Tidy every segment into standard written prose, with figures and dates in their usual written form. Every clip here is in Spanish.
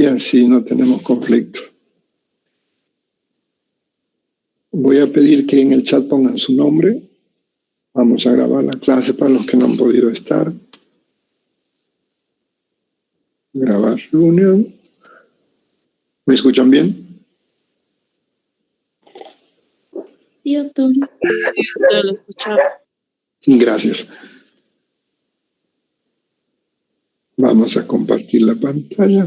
y así no tenemos conflicto. Voy a pedir que en el chat pongan su nombre. Vamos a grabar la clase para los que no han podido estar. Grabar reunión. ¿Me escuchan bien? Sí, doctor. Lo escuchamos. Gracias. Vamos a compartir la pantalla.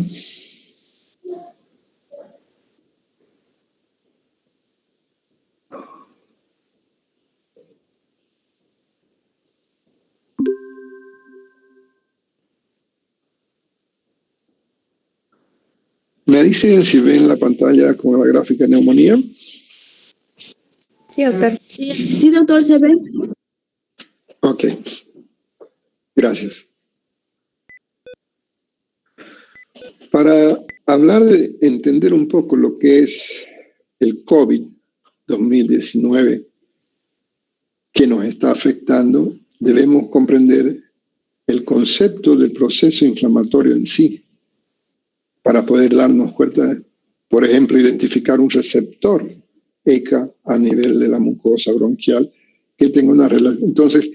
¿Me dicen si ven la pantalla con la gráfica de neumonía? Sí, doctor. Sí, doctor, se ve. Ok. Gracias. Para hablar de entender un poco lo que es el COVID-2019 que nos está afectando, debemos comprender el concepto del proceso inflamatorio en sí, para poder darnos cuenta, por ejemplo, identificar un receptor ECA a nivel de la mucosa bronquial que tenga una relación. Entonces,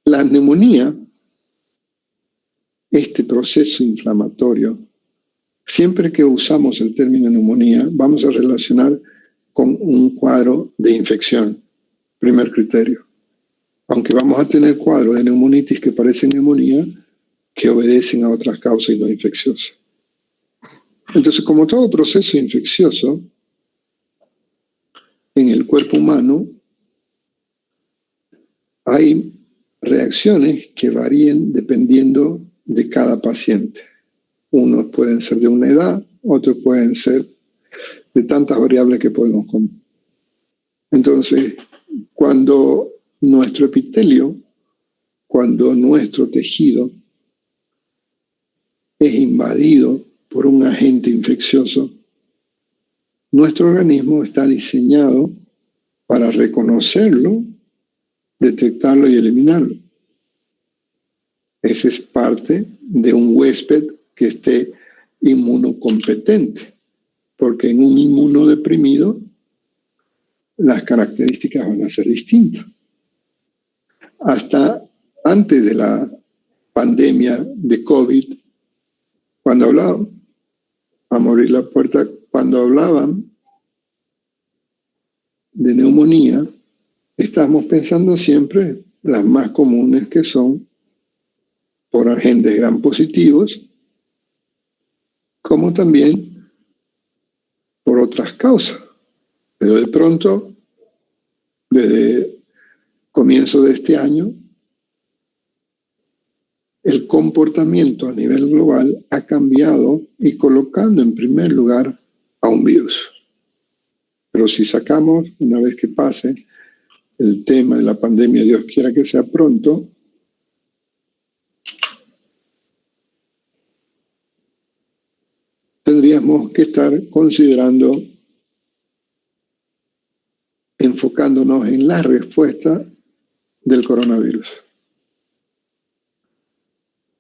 la neumonía, este proceso inflamatorio, siempre que usamos el término neumonía, vamos a relacionar con un cuadro de infección, primer criterio. Aunque vamos a tener cuadros de neumonitis que parecen neumonía, que obedecen a otras causas y no infecciosas. Entonces, como todo proceso infeccioso, en el cuerpo humano hay reacciones que varían dependiendo de cada paciente. Unos pueden ser de una edad, otros pueden ser de tantas variables que podemos comer. Entonces, cuando nuestro epitelio, cuando nuestro tejido es invadido por un agente infeccioso, nuestro organismo está diseñado para reconocerlo, detectarlo y eliminarlo. Ese es parte de un huésped que esté inmunocompetente, porque en un inmunodeprimido las características van a ser distintas. Hasta antes de la pandemia de COVID, cuando hablaban, vamos a abrir la puerta, cuando hablaban de neumonía, estamos pensando siempre las más comunes, que son por agentes gram positivos, como también por otras causas. Pero de pronto, desde comienzo de este año, el comportamiento a nivel global ha cambiado y colocando en primer lugar a un virus. Pero si sacamos, una vez que pase el tema de la pandemia, Dios quiera que sea pronto, tendríamos que estar considerando, enfocándonos en la respuesta del coronavirus.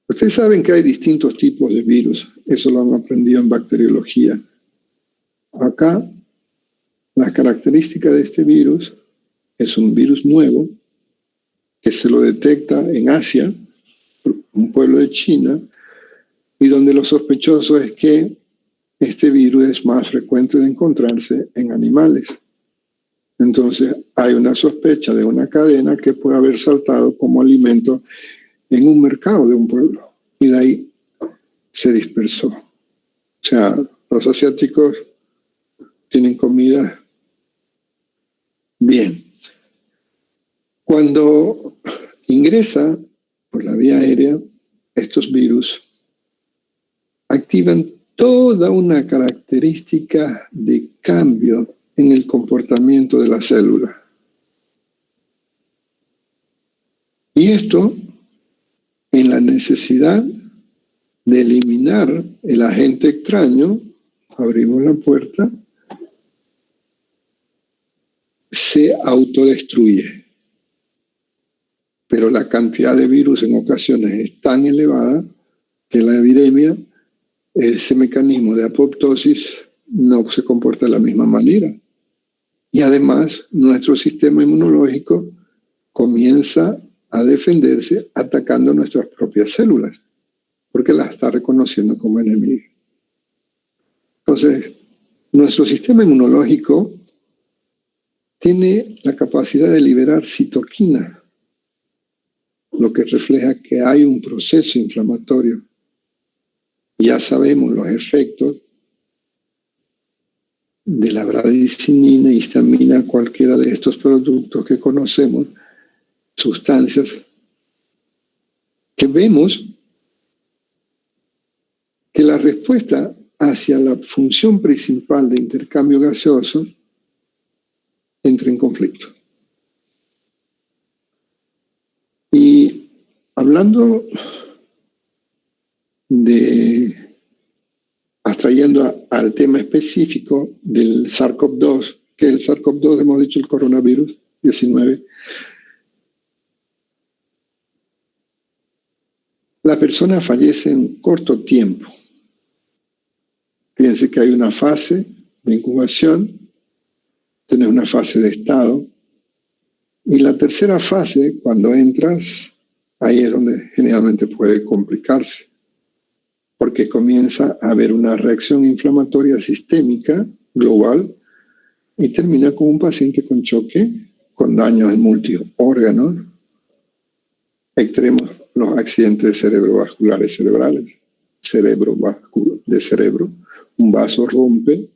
Ustedes saben que hay distintos tipos de virus, eso lo han aprendido en bacteriología. Acá, la característica de este virus es un virus nuevo que se lo detecta en Asia, un pueblo de China, y donde lo sospechoso es que este virus es más frecuente de encontrarse en animales. Entonces, hay una sospecha de una cadena que puede haber saltado como alimento en un mercado de un pueblo, y de ahí se dispersó. O sea, los asiáticos tienen comida bien. Cuando ingresa por la vía aérea, estos virus activan toda una característica de cambio en el comportamiento de la célula. Y esto en la necesidad de eliminar el agente extraño, abrimos la puerta, se autodestruye. Pero la cantidad de virus en ocasiones es tan elevada que la epidemia ese mecanismo de apoptosis no se comporta de la misma manera. Y además, nuestro sistema inmunológico comienza a defenderse atacando nuestras propias células, porque las está reconociendo como enemigas. Entonces, nuestro sistema inmunológico tiene la capacidad de liberar citoquina, lo que refleja que hay un proceso inflamatorio. Ya sabemos los efectos de la bradicinina, histamina, cualquiera de estos productos que conocemos, sustancias que vemos que la respuesta hacia la función principal de intercambio gaseoso entra en conflicto. Y hablando atrayendo al tema específico del SARS-CoV-2, que el SARS-CoV-2, hemos dicho el coronavirus 19, la persona fallece en corto tiempo. Fíjense que hay una fase de incubación, tienes una fase de estado, y la tercera fase, cuando entras, ahí es donde generalmente puede complicarse, porque comienza a haber una reacción inflamatoria sistémica global y termina con un paciente con choque, con daños en multiórganos, extremos, los accidentes cerebrovasculares cerebrales, de cerebro, un vaso rompe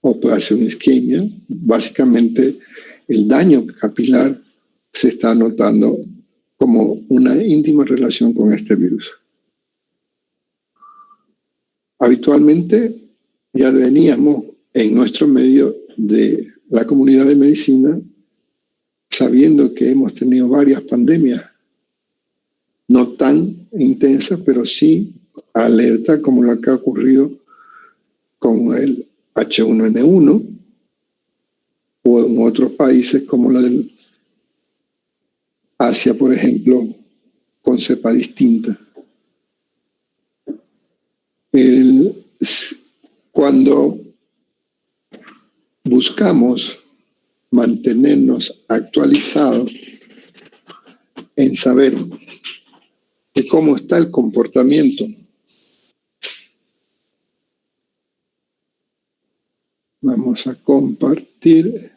o puede hacer una isquemia. Básicamente, el daño capilar se está notando como una íntima relación con este virus. Habitualmente ya veníamos en nuestro medio de la comunidad de medicina sabiendo que hemos tenido varias pandemias, no tan intensas, pero sí alerta como la que ha ocurrido con el H1N1 o en otros países como la del Asia, por ejemplo, con cepa distinta. Cuando buscamos mantenernos actualizados en saber de cómo está el comportamiento, vamos a compartir.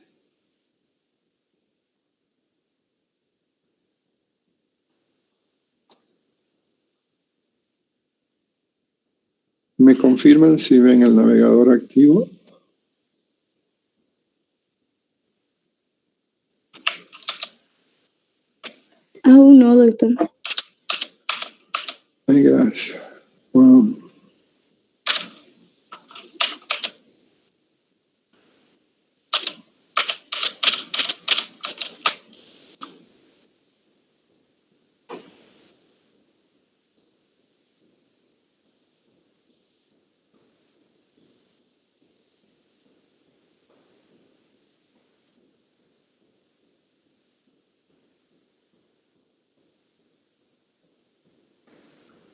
¿Me confirman si ven el navegador activo? Aún no, doctor. Ay, gracias. Wow.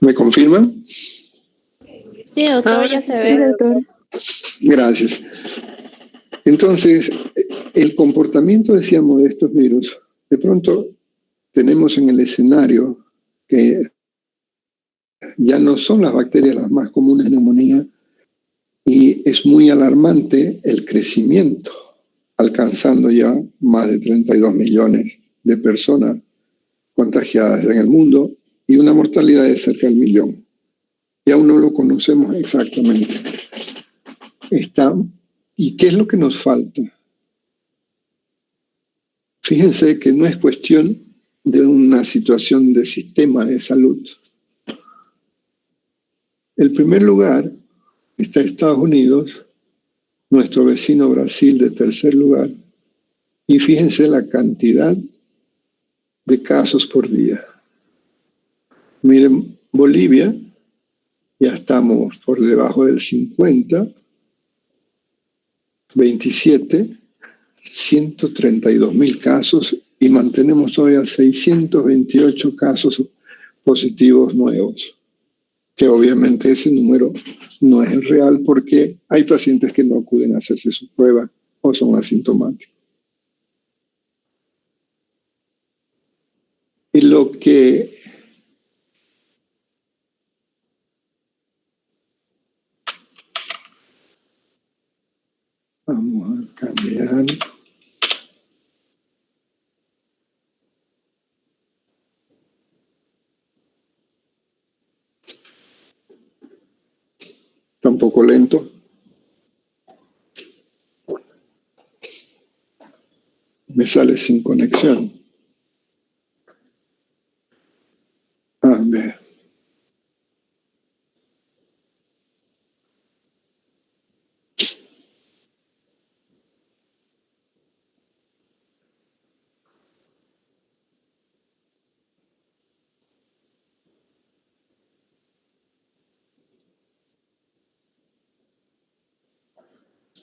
¿Me confirman? Sí, doctor, Ahora ya sí, se ve. doctor. Gracias. Entonces, el comportamiento, decíamos, de estos virus, de pronto tenemos en el escenario que ya no son las bacterias las más comunes en neumonía y es muy alarmante el crecimiento, alcanzando ya más de 32 millones de personas contagiadas en el mundo y una mortalidad de cerca del 1.000.000. Y aún no lo conocemos exactamente. ¿Y qué es lo que nos falta? Fíjense que no es cuestión de una situación de sistema de salud. En primer lugar está Estados Unidos, nuestro vecino Brasil de tercer lugar, y fíjense la cantidad de casos por día. Miren, Bolivia, ya estamos por debajo del 50, 27, 132.000 casos y mantenemos todavía 628 casos positivos nuevos. que obviamente ese número no es real porque hay pacientes que no acuden a hacerse su prueba o son asintomáticos. Y lo que vamos a cambiar. Está un poco lento. Me sale sin conexión. A ver.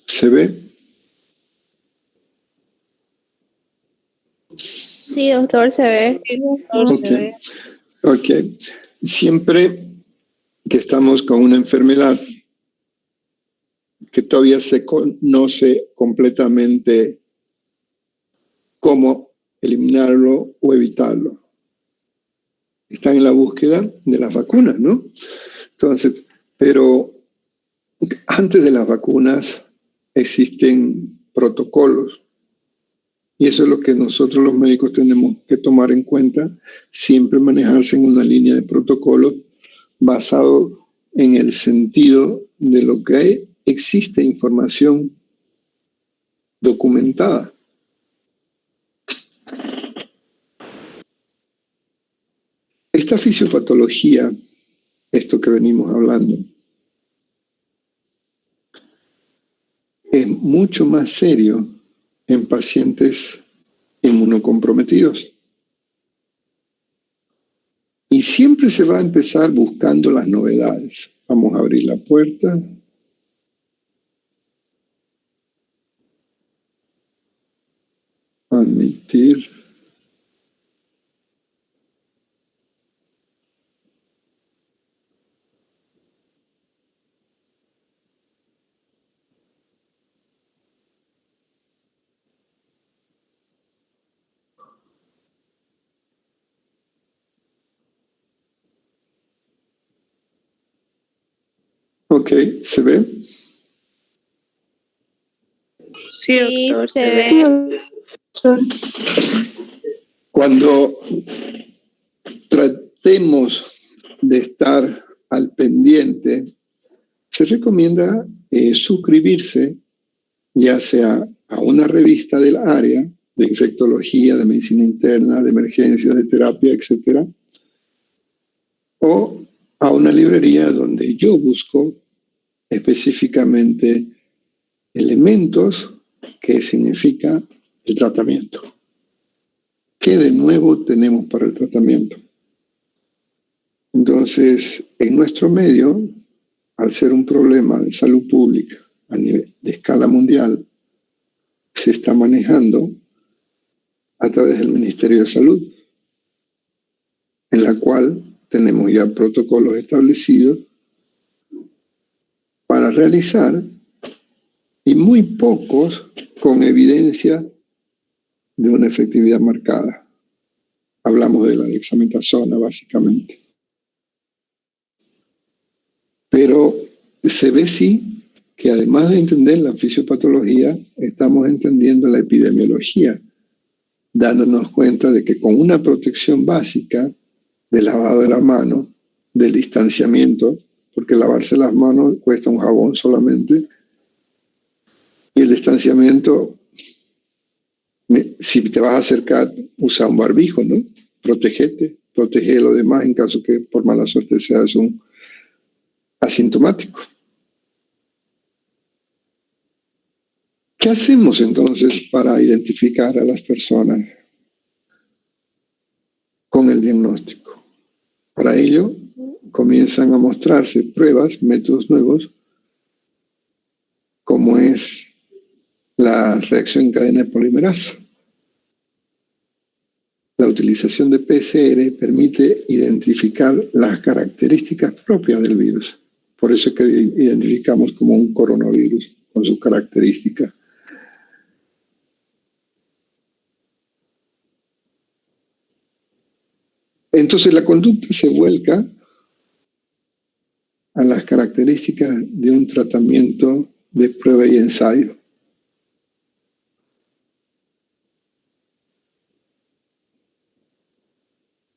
¿Se ve? Sí, doctor, se ve. Ok. Siempre que estamos con una enfermedad que todavía se conoce completamente cómo eliminarlo o evitarlo. Están en la búsqueda de las vacunas, ¿no? Entonces, pero antes de las vacunas existen protocolos y eso es lo que nosotros los médicos tenemos que tomar en cuenta, siempre manejarse en una línea de protocolo basado en el sentido de lo que hay, existe información documentada. Esta fisiopatología, esto que venimos hablando, es mucho más serio en pacientes inmunocomprometidos. Y siempre se va a empezar buscando las novedades. Vamos a abrir la puerta. Admitir. Ok, ¿se ve? Sí, doctor, se se ve. Cuando tratemos de estar al pendiente, se recomienda suscribirse ya sea a una revista del área de infectología, de medicina interna, de emergencias, de terapia, etcétera, o a una librería donde yo busco específicamente elementos que significa el tratamiento. ¿Qué de nuevo tenemos para el tratamiento? Entonces, en nuestro medio, al ser un problema de salud pública a nivel de escala mundial, se está manejando a través del Ministerio de Salud, en la cual tenemos ya protocolos establecidos para realizar, y muy pocos con evidencia de una efectividad marcada. Hablamos de la dexametasona, básicamente. Pero se ve sí que además de entender la fisiopatología, estamos entendiendo la epidemiología, dándonos cuenta de que con una protección básica del lavado de la mano, del distanciamiento, porque lavarse las manos cuesta un jabón solamente, y el distanciamiento, si te vas a acercar, usa un barbijo, ¿no? Protégete, protege a los demás en caso que por mala suerte seas un asintomático. ¿Qué hacemos entonces para identificar a las personas con el diagnóstico? Para ello, comienzan a mostrarse pruebas, métodos nuevos, como es la reacción en cadena de polimerasa. La utilización de PCR permite identificar las características propias del virus. Por eso es que identificamos como un coronavirus, con sus características. Entonces la conducta se vuelca a las características de un tratamiento de prueba y ensayo.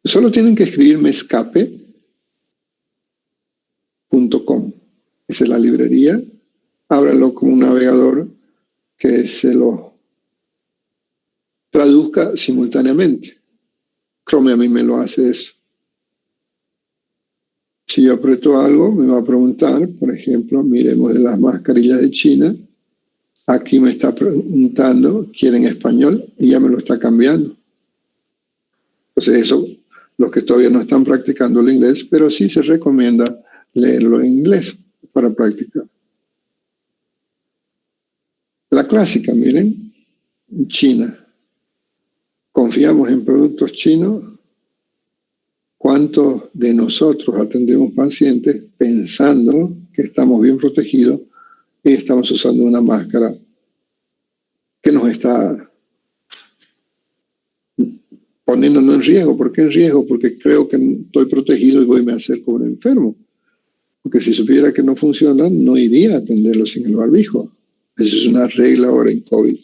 Solo tienen que escribirme escape.com. Esa es la librería. Ábralo como un navegador que se lo traduzca simultáneamente. Chrome a mí me lo hace eso. Si yo aprieto algo, me va a preguntar, por ejemplo, miremos de las mascarillas de China. Aquí me está preguntando, ¿quieren español? Y ya me lo está cambiando. Entonces eso, los que todavía no están practicando el inglés, pero sí se recomienda leerlo en inglés para practicar. La clásica, miren, China. ¿Confiamos en productos chinos? ¿Cuántos de nosotros atendemos pacientes pensando que estamos bien protegidos y estamos usando una máscara que nos está poniéndonos en riesgo? ¿Por qué en riesgo? Porque creo que estoy protegido y voy a me acerco a un enfermo. Porque si supiera que no funciona, no iría a atenderlo sin el barbijo. Esa es una regla ahora en COVID,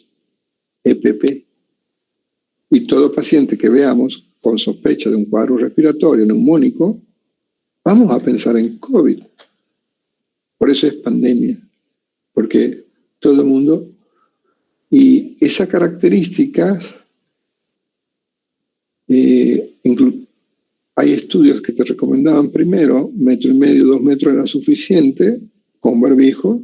EPP. Y todo paciente que veamos con sospecha de un cuadro respiratorio neumónico, vamos a pensar en COVID. Por eso es pandemia, porque todo el mundo, y esa característica, hay estudios que te recomendaban primero, 1,5 metros, 2 metros era suficiente con barbijo,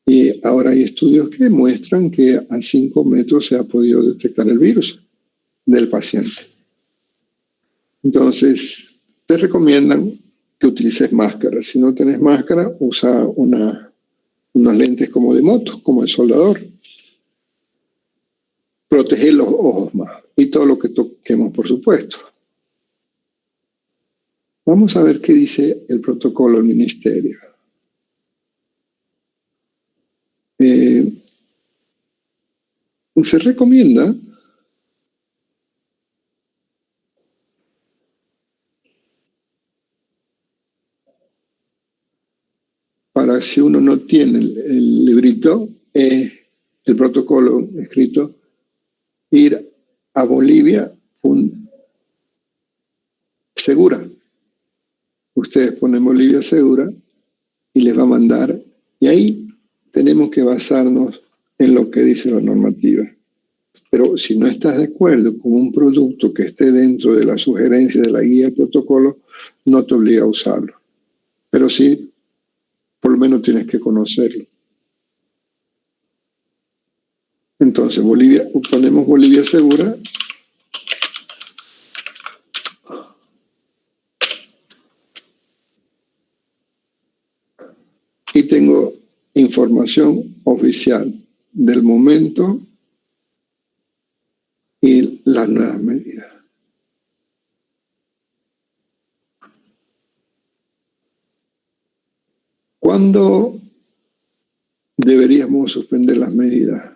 y ahora hay estudios que muestran que a 5 metros se ha podido detectar el virus del paciente. Entonces, te recomiendan que utilices máscara. Si no tenés máscara, usa unos lentes como de moto, como el soldador. Proteger los ojos más y todo lo que toquemos, por supuesto. Vamos a ver qué dice el protocolo del ministerio. Se recomienda para si uno no tiene el librito, el protocolo escrito, ir a Bolivia segura. Ustedes ponen Bolivia segura y les va a mandar, y ahí tenemos que basarnos en lo que dice la normativa. Pero si no estás de acuerdo con un producto que esté dentro de la sugerencia de la guía de protocolo, no te obliga a usarlo. Pero sí, por lo menos tienes que conocerlo. Entonces, ponemos Bolivia segura. Y tengo información oficial del momento y las nuevas medidas. ¿Cuándo deberíamos suspender las medidas?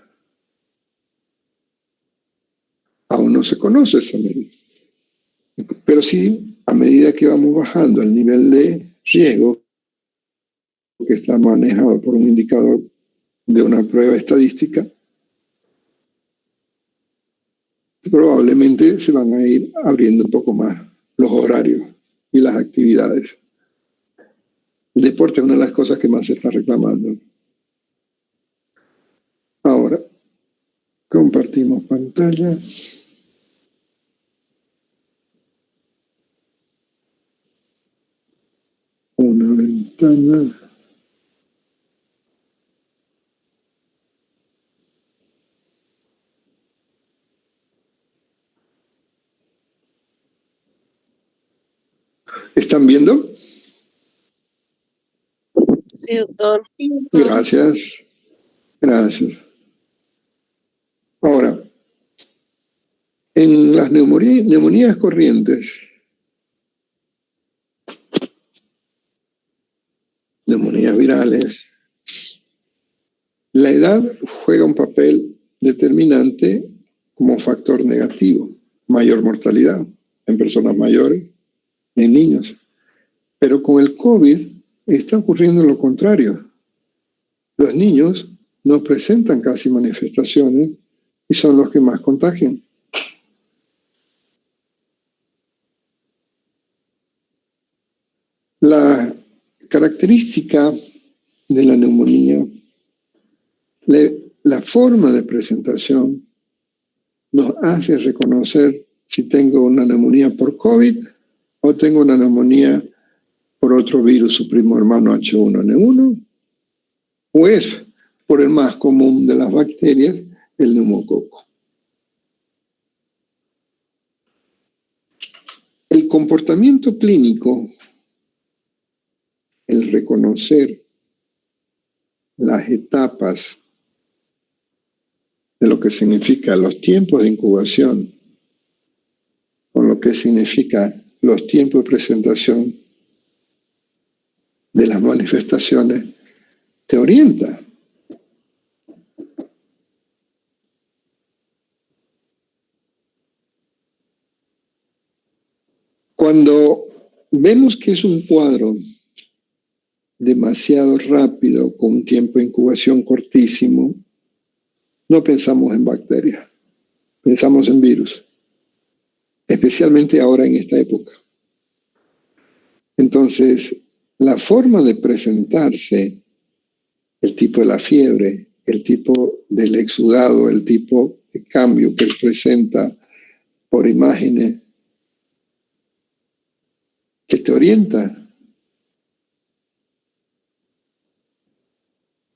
Aún no se conoce esa medida. Pero sí, a medida que vamos bajando el nivel de riesgo, que está manejado por un indicador de una prueba estadística, probablemente se van a ir abriendo un poco más los horarios y las actividades. El deporte es una de las cosas que más se está reclamando. Ahora, compartimos pantalla. Una ventana. ¿Están viendo? Sí, doctor. Gracias. Gracias. Ahora, En las neumonías corrientes, neumonías virales, la edad juega un papel determinante como factor negativo, mayor mortalidad en personas mayores, en niños. Pero con el COVID está ocurriendo lo contrario. Los niños no presentan casi manifestaciones y son los que más contagian. La característica de la neumonía, la forma de presentación nos hace reconocer si tengo una neumonía por COVID o tengo una neumonía por otro virus, su primo hermano H1N1, o es por el más común de las bacterias, el neumococo. El comportamiento clínico, el reconocer las etapas de lo que significa los tiempos de incubación, con lo que significa los tiempos de presentación de las manifestaciones, te orienta. Cuando vemos que es un cuadro demasiado rápido, con un tiempo de incubación cortísimo, no pensamos en bacterias, pensamos en virus, especialmente ahora en esta época. Entonces, la forma de presentarse, el tipo de la fiebre, el tipo del exudado, el tipo de cambio que presenta por imágenes, que te orienta.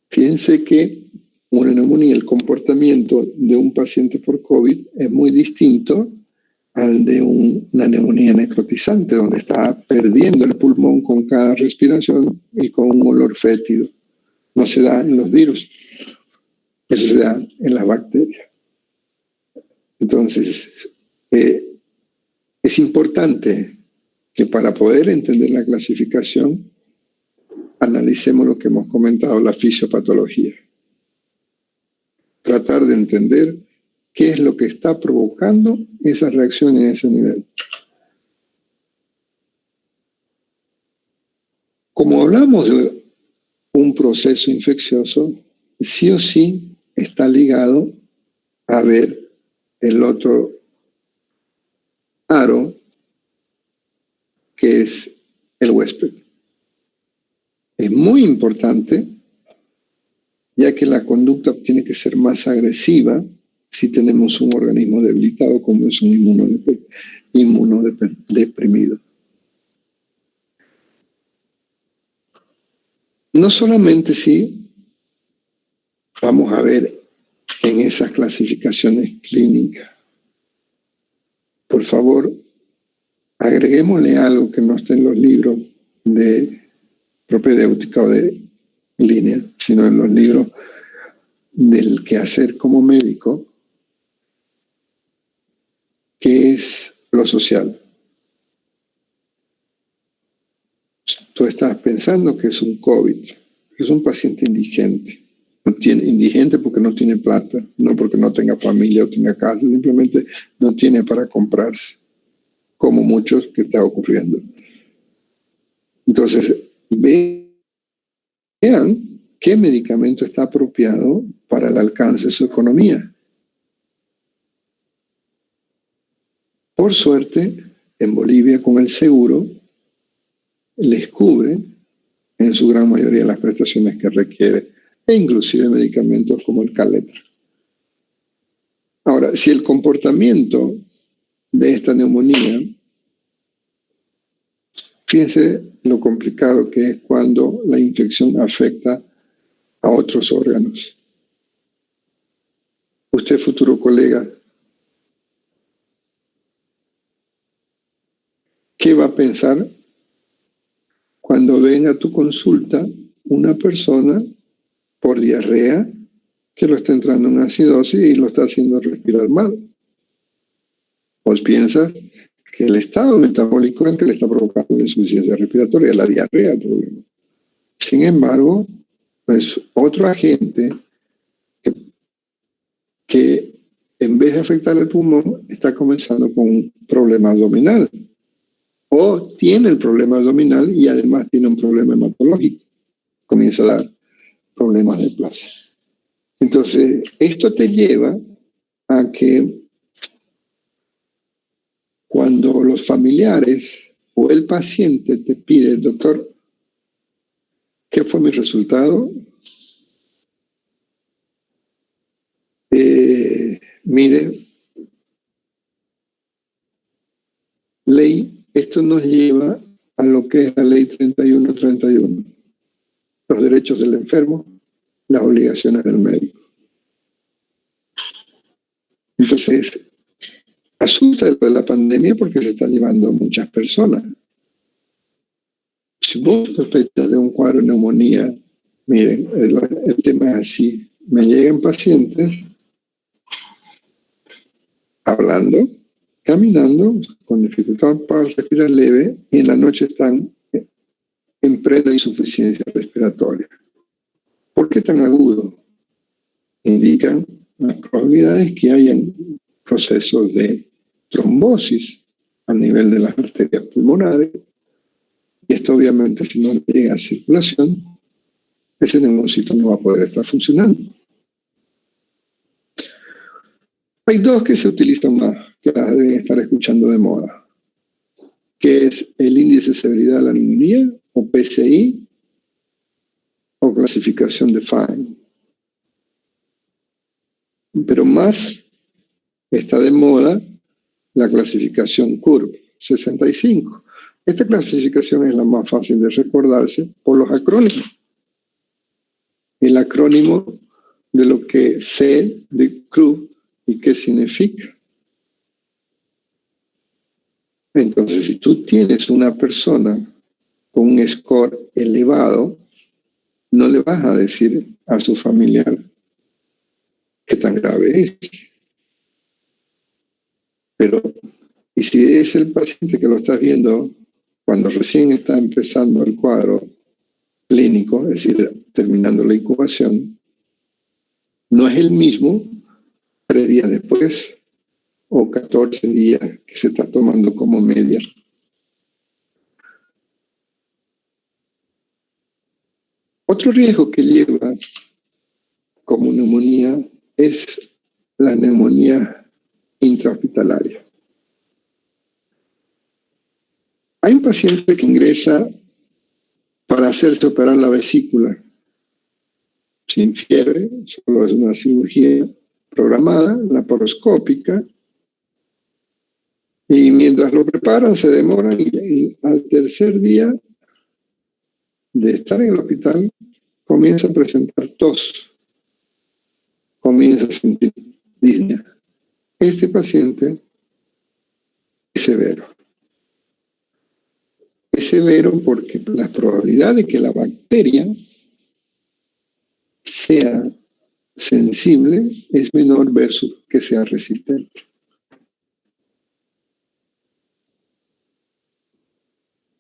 Fíjense que una neumonía, el comportamiento de un paciente por COVID es muy distinto al de una neumonía necrotizante, donde está perdiendo el pulmón con cada respiración y con un olor fétido. No se da en los virus, eso se da en las bacterias. Entonces, es importante que para poder entender la clasificación, analicemos lo que hemos comentado, la fisiopatología. Tratar de entender qué es lo que está provocando esa reacción en ese nivel. Como hablamos de un proceso infeccioso, sí o sí está ligado a ver el otro aro, que es el huésped. Es muy importante, ya que la conducta tiene que ser más agresiva si tenemos un organismo debilitado como es un inmunodeprimido. No solamente si vamos a ver en esas clasificaciones clínicas. Por favor, agreguémosle algo que no esté en los libros de propedéutica o de línea, sino en los libros del quehacer como médico, que es lo social. Tú estás pensando que es un COVID, es un paciente indigente. Indigente porque no tiene plata, no porque no tenga familia o tenga casa, simplemente no tiene para comprarse, como muchos que está ocurriendo. Entonces, vean qué medicamento está apropiado para el alcance de su economía. Por suerte, en Bolivia con el seguro les cubre en su gran mayoría las prestaciones que requiere, e inclusive medicamentos como el Caletra. Ahora, si el comportamiento de esta neumonía, fíjense lo complicado que es cuando la infección afecta a otros órganos. Usted, futuro colega, ¿qué va a pensar cuando venga a tu consulta una persona por diarrea que lo está entrando en acidosis y lo está haciendo respirar mal? Vos piensas que el estado metabólico es el que le está provocando la insuficiencia respiratoria, la diarrea, el problema. Sin embargo, pues otro agente que en vez de afectar el pulmón, está comenzando con un problema abdominal. O tiene el problema abdominal y además tiene un problema hematológico. Comienza a dar problemas de plaza. Entonces, esto te lleva a que cuando los familiares o el paciente te pide, doctor, ¿qué fue mi resultado? Mire, esto nos lleva a lo que es la ley 3131, los derechos del enfermo, las obligaciones del médico. Entonces, asusta lo de la pandemia porque se está llevando a muchas personas. Si vos sospechas de un cuadro de neumonía, miren, el tema es así. Me llegan pacientes hablando, caminando, con dificultad para respirar leve, y en la noche están en plena insuficiencia respiratoria. ¿Por qué tan agudo? Indican las probabilidades que hayan procesos de trombosis a nivel de las arterias pulmonares, y esto obviamente si no llega a circulación, ese neumocito no va a poder estar funcionando. Hay dos que se utilizan más, que las deben estar escuchando de moda, que es el índice de severidad de la neumonía, o PCI, o clasificación de Fine. Pero más está de moda la clasificación CURB 65. Esta clasificación es la más fácil de recordarse por los acrónimos. El acrónimo de lo que C de CRU y qué significa. Entonces, si tú tienes una persona con un score elevado, no le vas a decir a su familiar qué tan grave es. Pero, y si es el paciente que lo estás viendo cuando recién está empezando el cuadro clínico, es decir, terminando la incubación, no es el mismo 3 días después o 14 días que se está tomando como media. Otro riesgo que lleva como neumonía es la neumonía intrahospitalaria. Hay un paciente que ingresa para hacerse operar la vesícula sin fiebre, solo es una cirugía programada, laparoscópica, y mientras lo preparan se demoran y al tercer día de estar en el hospital comienza a presentar tos, comienza a sentir disnea. Este paciente es severo. Es severo porque la probabilidad de que la bacteria sea sensible es menor versus que sea resistente.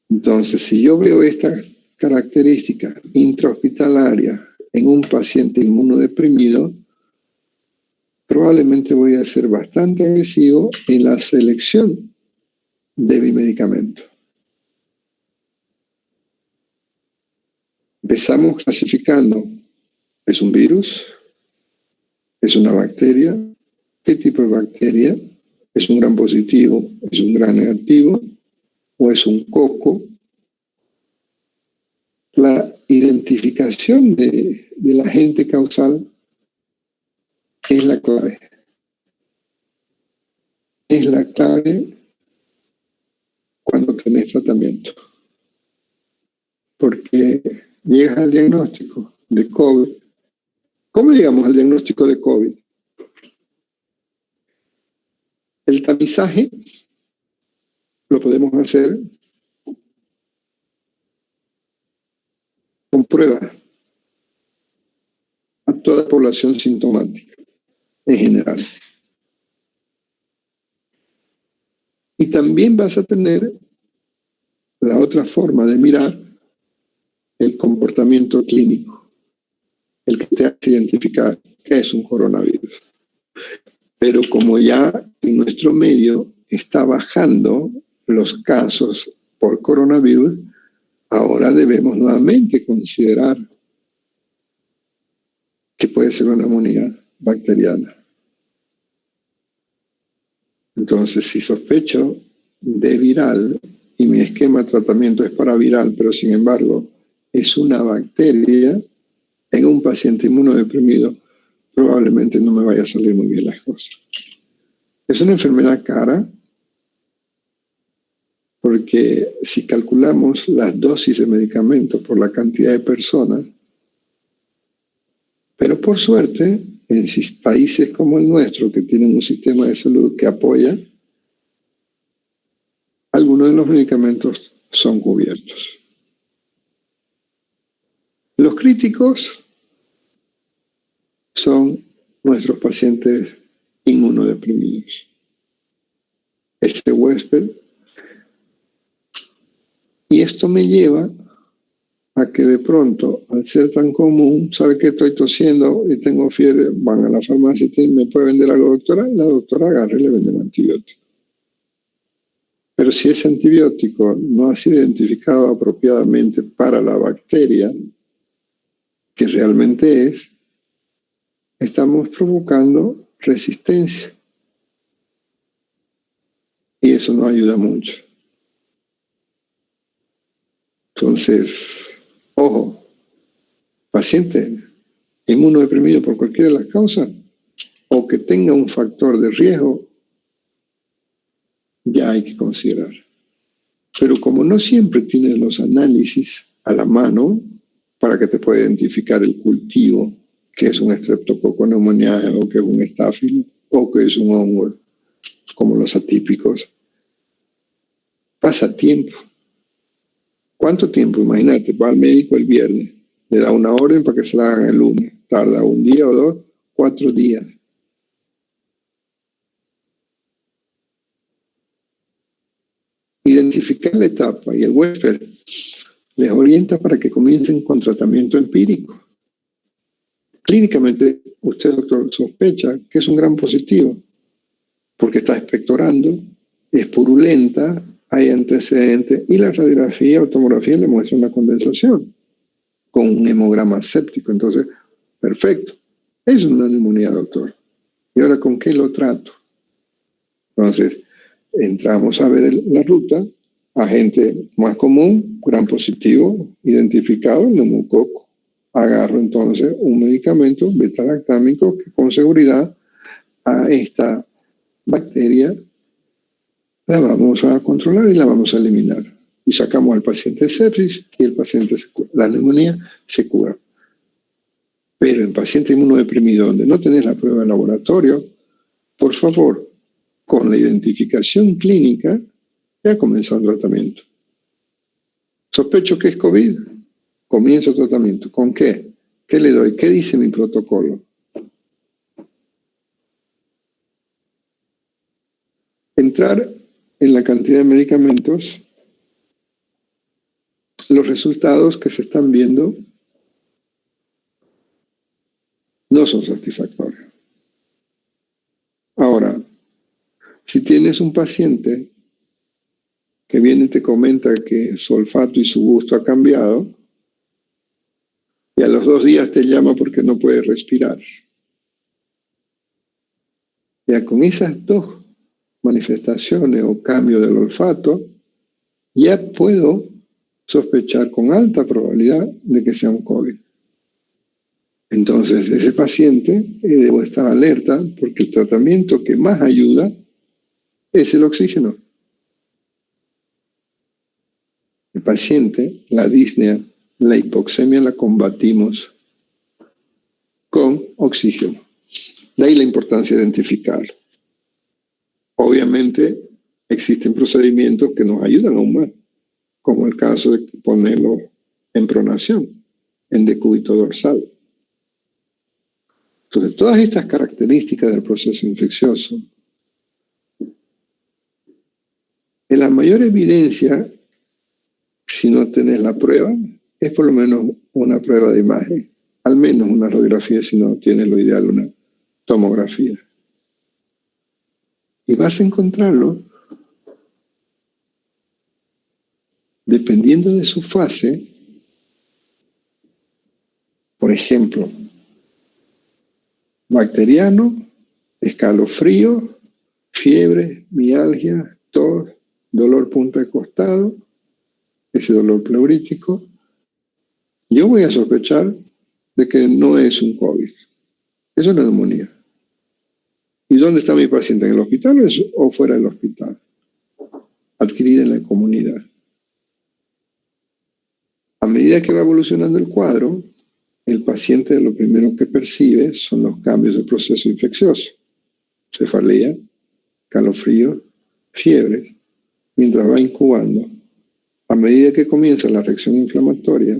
Entonces, si yo veo esta característica intrahospitalaria en un paciente inmunodeprimido, probablemente voy a ser bastante agresivo en la selección de mi medicamento. Empezamos clasificando, ¿es un virus? ¿Es una bacteria? ¿Qué tipo de bacteria? ¿Es un gran positivo? ¿Es un gran negativo? ¿O es un coco? La identificación del agente causal es la clave. Es la clave cuando tenés tratamiento. Porque llegas al diagnóstico de COVID. ¿Cómo llegamos al diagnóstico de COVID? El tamizaje lo podemos hacer con pruebas a toda población sintomática en general. Y también vas a tener la otra forma de mirar el comportamiento clínico, el que te hace identificar qué es un coronavirus. Pero como ya en nuestro medio está bajando los casos por coronavirus, ahora debemos nuevamente considerar que puede ser una neumonía bacteriana. Entonces, si sospecho de viral y mi esquema de tratamiento es para viral, pero sin embargo es una bacteria, en un paciente inmunodeprimido probablemente no me vaya a salir muy bien las cosas. Es una enfermedad cara porque si calculamos las dosis de medicamentos por la cantidad de personas, pero por suerte, en países como el nuestro, que tienen un sistema de salud que apoya, algunos de los medicamentos son cubiertos. Los críticos son nuestros pacientes inmunodeprimidos. Este huésped. Y esto me lleva a que de pronto, al ser tan común, sabe que estoy tosiendo y tengo fiebre, van a la farmacia y me puede vender algo, doctora, y la doctora agarra y le vende un antibiótico. Pero si ese antibiótico no ha sido identificado apropiadamente para la bacteria que realmente es, estamos provocando resistencia. Y eso no ayuda mucho. Entonces, ojo, paciente inmunodeprimido por cualquiera de las causas o que tenga un factor de riesgo, ya hay que considerar. Pero como no siempre tienes los análisis a la mano para que te pueda identificar el cultivo, que es un Streptococcus pneumoniae o que es un estáfilo o que es un hongo, como los atípicos, pasa tiempo. ¿Cuánto tiempo? Imagínate, va al médico el viernes, le da una orden para que se la hagan el lunes, tarda un día o dos, 4 días. Identificar la etapa y el huésped les orienta para que comiencen con tratamiento empírico. Clínicamente, usted, doctor, sospecha que es un gran positivo, porque está expectorando, es purulenta, hay antecedentes, y la radiografía o tomografía le muestra una condensación con un hemograma séptico. Entonces, perfecto. Es una neumonía, doctor. ¿Y ahora con qué lo trato? Entonces, entramos a ver la ruta, agente más común, gran positivo, identificado, neumococo. Agarro entonces un medicamento beta-lactámico que con seguridad a esta bacteria la vamos a controlar y la vamos a eliminar. Y sacamos al paciente de sepsis y el paciente se cura. La neumonía se cura. Pero en paciente inmunodeprimido, donde no tenés la prueba de laboratorio, por favor, con la identificación clínica, ya comenzó el tratamiento. Sospecho que es COVID, comienzo el tratamiento. ¿Con qué? ¿Qué le doy? ¿Qué dice mi protocolo? Entrar en la cantidad de medicamentos, los resultados que se están viendo no son satisfactorios. Ahora, si tienes un paciente que viene y te comenta que su olfato y su gusto ha cambiado, y a los 2 días te llama porque no puede respirar. Ya con esas 2 manifestaciones o cambio del olfato, ya puedo sospechar con alta probabilidad de que sea un COVID. Entonces, ese paciente debo estar alerta porque el tratamiento que más ayuda es el oxígeno. El paciente, la disnea, la hipoxemia la combatimos con oxígeno. De ahí la importancia de identificarlo. Obviamente, existen procedimientos que nos ayudan aún más, como el caso de ponerlo en pronación, en decúbito dorsal. Entonces, todas estas características del proceso infeccioso La mayor evidencia, si no tenés la prueba, es por lo menos una prueba de imagen, al menos una radiografía, si no tienes lo ideal, una tomografía. Y vas a encontrarlo, dependiendo de su fase, por ejemplo, bacteriano, escalofrío, fiebre, mialgia, tos, dolor punta de costado, ese dolor pleurítico. Yo voy a sospechar de que no es un COVID, es una neumonía. ¿Y dónde está mi paciente? ¿En el hospital o fuera del hospital? Adquirida en la comunidad. A medida que va evolucionando el cuadro, el paciente lo primero que percibe son los cambios del proceso infeccioso. Cefalea, calofrío, fiebre, mientras va incubando. A medida que comienza la reacción inflamatoria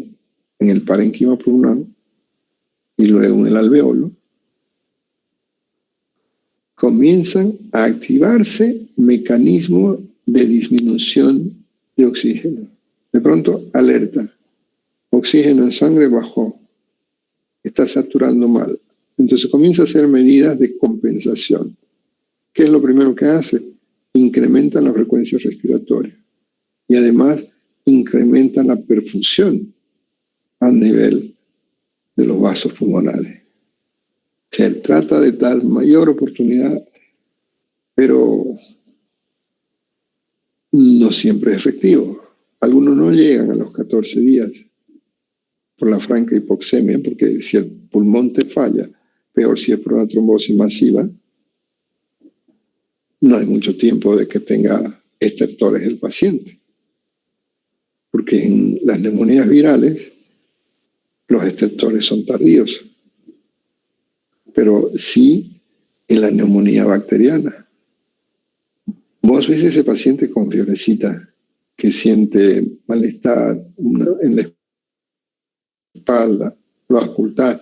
en el parénquima pulmonar y luego en el alveolo, comienzan a activarse mecanismos de disminución de oxígeno. De pronto, alerta, oxígeno en sangre bajó, está saturando mal. Entonces comienza a hacer medidas de compensación. ¿Qué es lo primero que hace? Incrementa la frecuencia respiratoria y además incrementa la perfusión a nivel de los vasos pulmonares. Se trata de dar mayor oportunidad, pero no siempre es efectivo. Algunos no llegan a los 14 días por la franca hipoxemia, porque si el pulmón te falla, peor si es por una trombosis masiva, no hay mucho tiempo de que tenga estertores el paciente. Porque en las neumonías virales, los estertores son tardíos. Pero sí en la neumonía bacteriana. Vos ves ese paciente con fiebrecita que siente malestar en la espalda, lo auscultás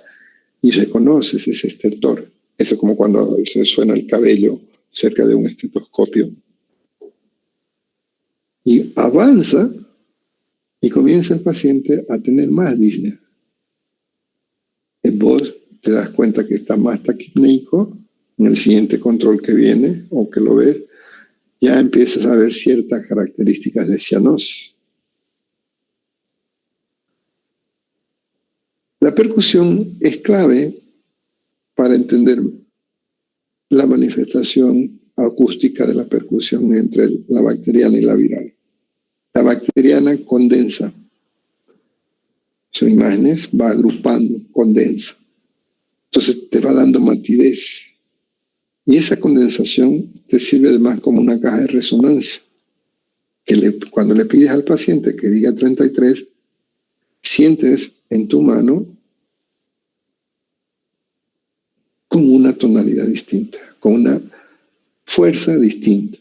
y reconoces ese estertor. Eso es como cuando se suena el cabello cerca de un estetoscopio. Y avanza y comienza el paciente a tener más disnea. Vos te das cuenta que está más taquipneico, en el siguiente control que viene, o que lo ves, ya empiezas a ver ciertas características de cianosis. La percusión es clave para entender la manifestación acústica de la percusión entre la bacteriana y la viral. La bacteriana condensa. Son imágenes, va agrupando, condensa. Entonces te va dando matidez. Y esa condensación te sirve además como una caja de resonancia. Cuando le pides al paciente que diga 33, sientes en tu mano con una tonalidad distinta, con una fuerza distinta.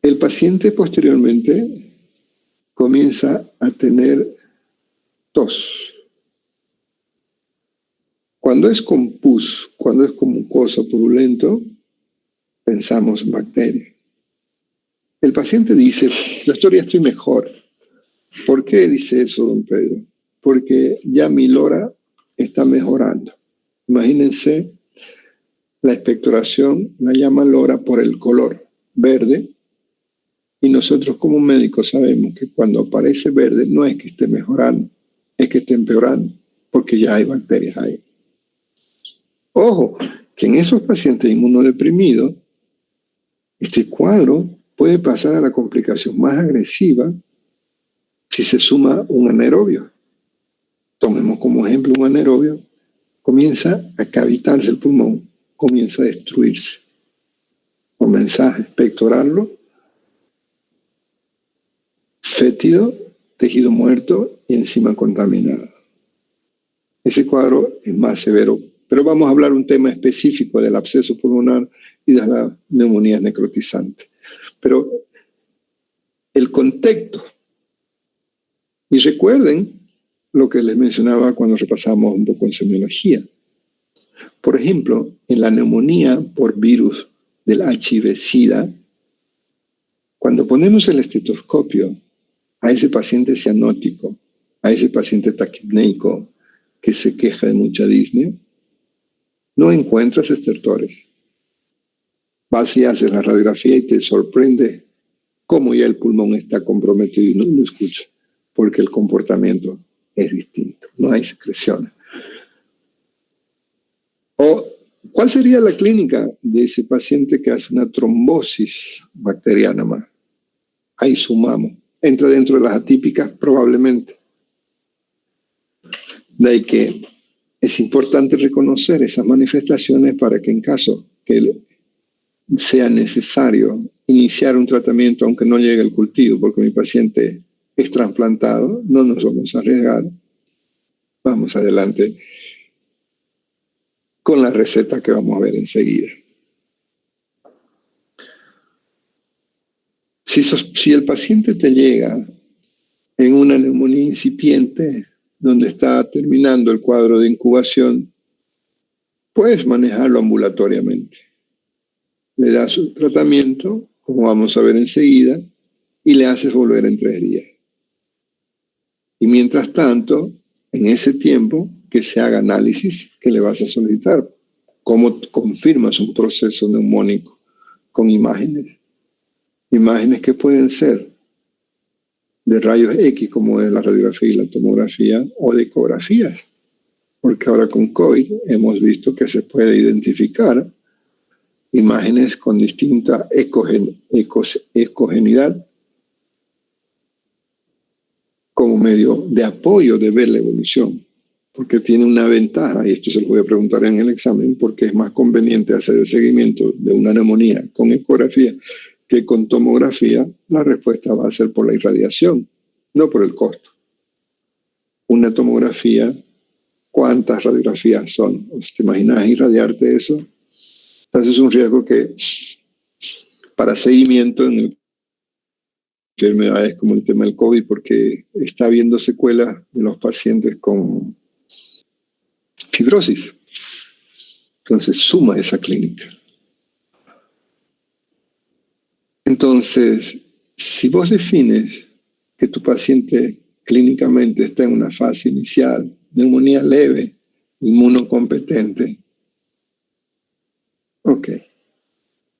El paciente posteriormente comienza a tener tos. Cuando es con pus, cuando es con mucosa purulento, pensamos en bacterias. El paciente dice, yo ya estoy mejor. ¿Por qué dice eso, don Pedro? Porque ya mi LoRa está mejorando. Imagínense la expectoración, la llaman LoRa por el color verde, y nosotros como médicos sabemos que cuando aparece verde no es que esté mejorando, es que esté empeorando, porque ya hay bacterias ahí. Ojo, que en esos pacientes inmunodeprimidos, este cuadro puede pasar a la complicación más agresiva si se suma un anaerobio. Tomemos como ejemplo un anaerobio, comienza a cavitarse el pulmón, comienza a destruirse, comienza a expectorarlo, fétido, tejido muerto y encima contaminado. Ese cuadro es más severo, pero vamos a hablar un tema específico del absceso pulmonar y de las neumonías necrotizantes. Pero el contexto, y recuerden lo que les mencionaba cuando repasamos un poco en semiología. Por ejemplo, en la neumonía por virus del HIV-Sida, cuando ponemos el estetoscopio a ese paciente cianótico, a ese paciente taquipneico que se queja de mucha disnea, no encuentras estertores. Vas y haces la radiografía y te sorprende cómo ya el pulmón está comprometido y no lo escucha, porque el comportamiento es distinto, no hay secreciones. O, ¿cuál sería la clínica de ese paciente que hace una trombosis bacteriana más? Ahí sumamos. ¿Entra dentro de las atípicas? Probablemente. De ahí que es importante reconocer esas manifestaciones para que en caso que sea necesario iniciar un tratamiento, aunque no llegue el cultivo, porque mi paciente es trasplantado, no nos vamos a arriesgar. Vamos adelante con la receta que vamos a ver enseguida. Si el paciente te llega en una neumonía incipiente, donde está terminando el cuadro de incubación, puedes manejarlo ambulatoriamente. Le das su tratamiento, como vamos a ver enseguida, y le haces volver en 3 días. Y mientras tanto, en ese tiempo, que se haga análisis que le vas a solicitar. ¿Cómo confirmas un proceso neumónico? Con imágenes. Imágenes que pueden ser de rayos X, como es la radiografía y la tomografía, o de ecografías. Porque ahora con COVID hemos visto que se puede identificar imágenes con distinta ecogenidad como medio de apoyo de ver la evolución, porque tiene una ventaja, y esto se lo voy a preguntar en el examen, porque es más conveniente hacer el seguimiento de una neumonía con ecografía que con tomografía. La respuesta va a ser por la irradiación, no por el costo. Una tomografía, ¿cuántas radiografías son? ¿Te imaginas irradiarte eso? Entonces es un riesgo que para seguimiento en enfermedades como el tema del COVID, porque está habiendo secuelas de los pacientes con fibrosis. Entonces suma esa clínica. Entonces, si vos defines que tu paciente clínicamente está en una fase inicial, neumonía leve, inmunocompetente, ok.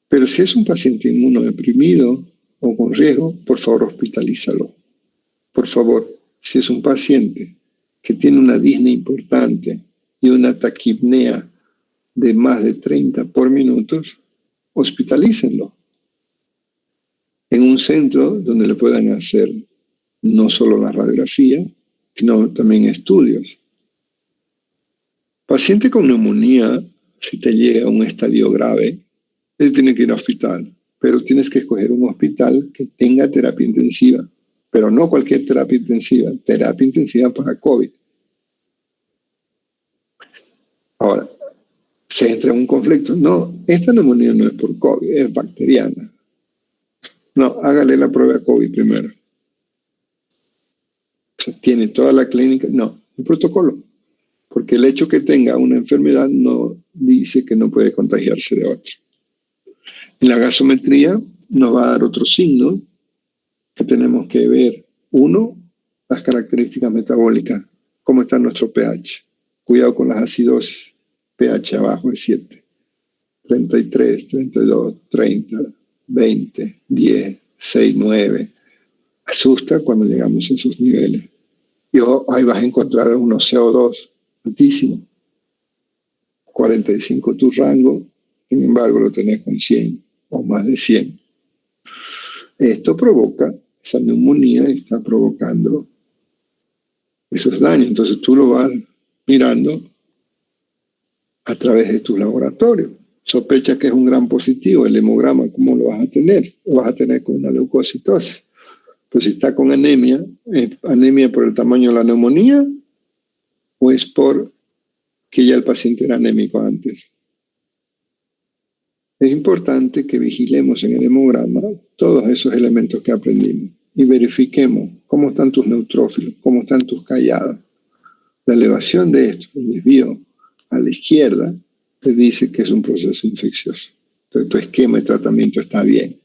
Pero si es un paciente inmunodeprimido o con riesgo, por favor hospitalízalo. Por favor, si es un paciente que tiene una disnea importante y una taquipnea de más de 30 por minuto, hospitalícenlo en un centro donde le puedan hacer no solo la radiografía, sino también estudios. Paciente con neumonía, si te llega a un estadio grave, él tiene que ir al hospital, pero tienes que escoger un hospital que tenga terapia intensiva, pero no cualquier terapia intensiva para COVID. Ahora, se entra en un conflicto. No, esta neumonía no es por COVID, es bacteriana. No, hágale la prueba de COVID primero. O sea, tiene toda la clínica. No, un protocolo. Porque el hecho que tenga una enfermedad no dice que no puede contagiarse de otro. En la gasometría nos va a dar otro signo que tenemos que ver. Uno, las características metabólicas. ¿Cómo está nuestro pH? Cuidado con las acidosis. pH abajo de 7. 33, 32, 30, 20, 10, 6, 9. Asusta cuando llegamos a esos niveles. Y ahí vas a encontrar unos CO2 altísimos. 45 tu rango, sin embargo lo tenés con 100 o más de 100. Esto provoca, esa neumonía está provocando esos daños. Entonces tú lo vas mirando a través de tu laboratorio. Sospecha que es un gran positivo, el hemograma, ¿cómo lo vas a tener? Lo vas a tener con una leucocitosis. Pues si está con anemia, ¿es anemia por el tamaño de la neumonía o es por que ya el paciente era anémico antes? Es importante que vigilemos en el hemograma todos esos elementos que aprendimos y verifiquemos cómo están tus neutrófilos, cómo están tus calladas. La elevación de esto, el desvío a la izquierda, te dice que es un proceso infeccioso. Entonces, tu esquema de tratamiento está bien,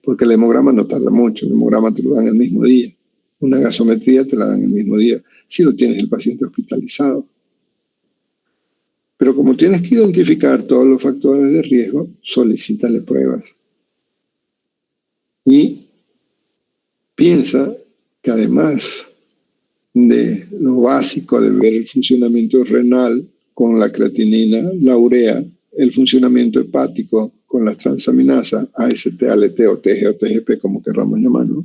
porque el hemograma no tarda mucho, el hemograma te lo dan el mismo día, una gasometría te la dan el mismo día, si lo tienes el paciente hospitalizado. Pero como tienes que identificar todos los factores de riesgo, solicítale pruebas. Y piensa que además de lo básico de ver el funcionamiento renal con la creatinina, la urea, el funcionamiento hepático con las transaminasas, AST, ALT o TG o TGP, como querramos llamarlo,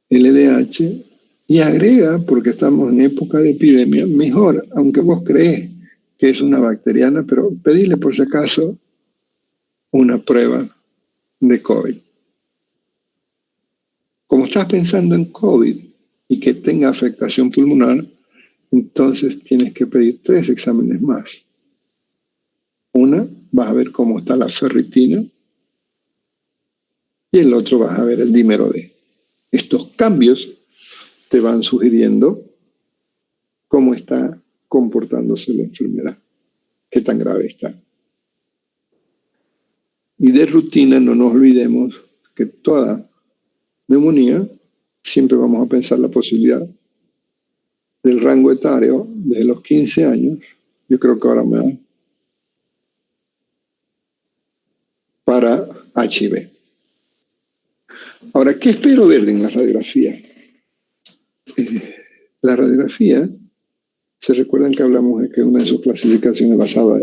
LDH, y agrega, porque estamos en época de epidemia, mejor, aunque vos crees que es una bacteriana, pero pedile por si acaso una prueba de COVID. Como estás pensando en COVID y que tenga afectación pulmonar, entonces tienes que pedir 3 exámenes más. Una, vas a ver cómo está la ferritina, y el otro vas a ver el dímero D. Estos cambios te van sugiriendo cómo está comportándose la enfermedad, qué tan grave está. Y de rutina no nos olvidemos que toda neumonía siempre vamos a pensar la posibilidad del rango etario desde los 15 años, yo creo que ahora más, para HIV. Ahora, ¿qué espero ver en la radiografía? La radiografía, se recuerdan que hablamos de que una de sus clasificaciones basada